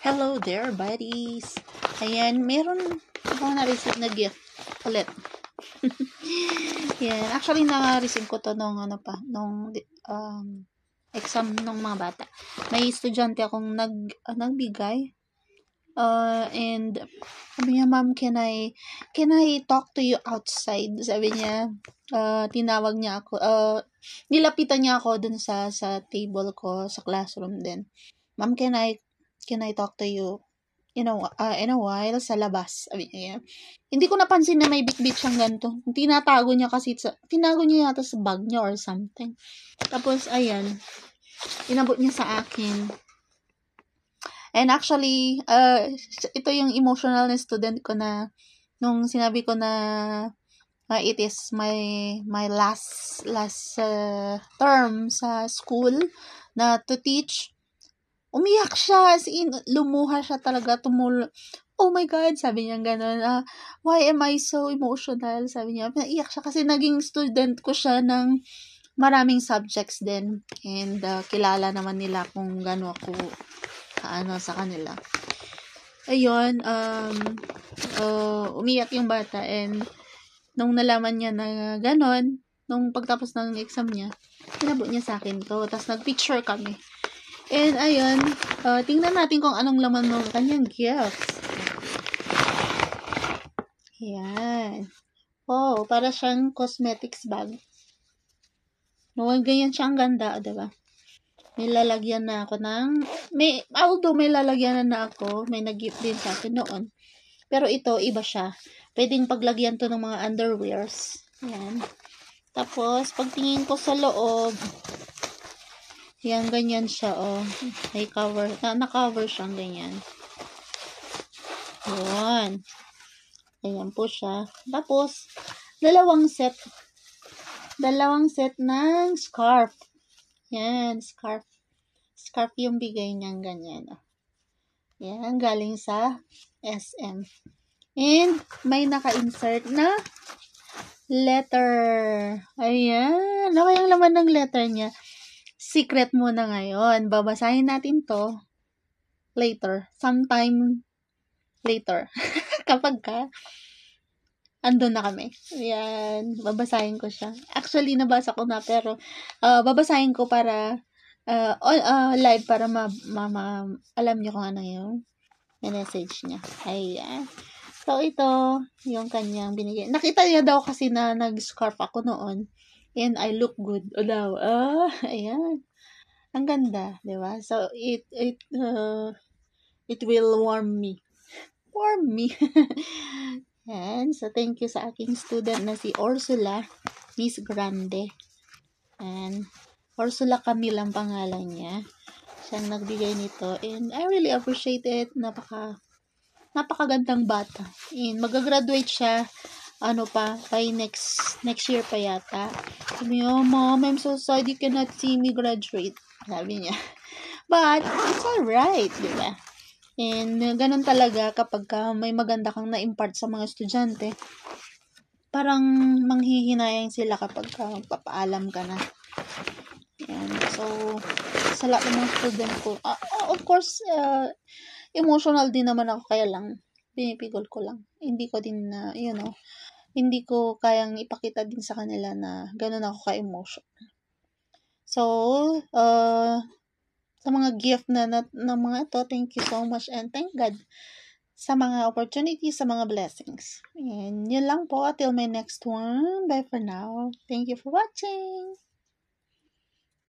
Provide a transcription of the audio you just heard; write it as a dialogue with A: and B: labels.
A: Hello there, buddies! Ayan, meron akong na-receive na gift ulit. Yan, actually na-receive ko to nung exam ng mga bata. May estudyante akong nagbigay. And sabi niya, "Ma'am, can I talk to you outside?" Sabi niya, tinawag niya ako, nilapitan niya ako dun sa table ko sa classroom din. "Ma'am, can I talk to you in a while sa labas?" Sabi niya. Hindi ko napansin na may bitbit siyang ganito. Tinago niya yata sa bag niya or something. Tapos, ayan, inabot niya sa akin. And actually, ito yung emotional na student ko na nung sinabi ko na it is my last term sa school na to teach. Umiyak siya, as in, lumuha siya talaga, "Oh my God," sabi niya gano'n, "Why am I so emotional?" Sabi niya, naiyak siya kasi naging student ko siya ng maraming subjects din. And kilala naman nila kung gano'n ako sa kanila. Ayun, umiyak yung bata, and nung nalaman niya na gano'n, nung pagtapos ng exam niya, pinabot niya sa akin to, tapos nag-picture kami. And ayun, tingnan natin kung anong laman ng kanyang gifts. Ayan. Oh, para siyang cosmetics bag. No, ganyan siya, ang ganda, diba? May lalagyan na ako although may lalagyan na ako, may nag-gift din sa akin noon. Pero ito, iba siya. Pwedeng paglagyan to ng mga underwears. Ayan. Tapos, pagtingin ko sa loob, yan, ganyan siya, oh. May cover, na-cover siyang ganyan. Ayan. Ayan po siya. Tapos, dalawang set ng scarf. Yan, scarf yung bigay niyang ganyan. Yan, galing sa SM. And, may naka-insert na letter. Ayan. Ano kayang laman ng letter niya? Secret muna ngayon. Babasahin natin to later. Sometime later. Kapag andun na kami. Ayan. Babasahin ko siya. Actually, nabasa ko na, pero babasahin ko para live para alam niyo kung ano yung message niya. Ayan. So, ito yung kanyang binigay. Nakita niya daw kasi na nag-scarf ako noon. And I look good. O daw. Ayan. Ang ganda. Diba? So, it will warm me. Ayan. So, thank you sa aking student na si Ursula Miss Grande. And Ursula Camille ang pangalan niya. Siyang nagbigay nito. And I really appreciate it. Napakagandang bata. And magagraduate siya by next year pa yata. Sabi niya, "Mom, I'm so sad you cannot see me graduate." Sabi niya. But, it's alright, diba? And ganun talaga kapag may maganda kang na-impart sa mga estudyante, parang manghihinayang sila kapag magpapaalam ka na. Yan. So, sa lahat ng mga student ko, of course, emotional din naman ako, kaya lang, pinipigol ko lang. Hindi ko din hindi ko kayang ipakita din sa kanila na ganun ako ka-emotion. So, sa mga gift na mga ito, thank you so much, and thank God sa mga opportunities, sa mga blessings. And yun lang po, till my next one. Bye for now. Thank you for watching.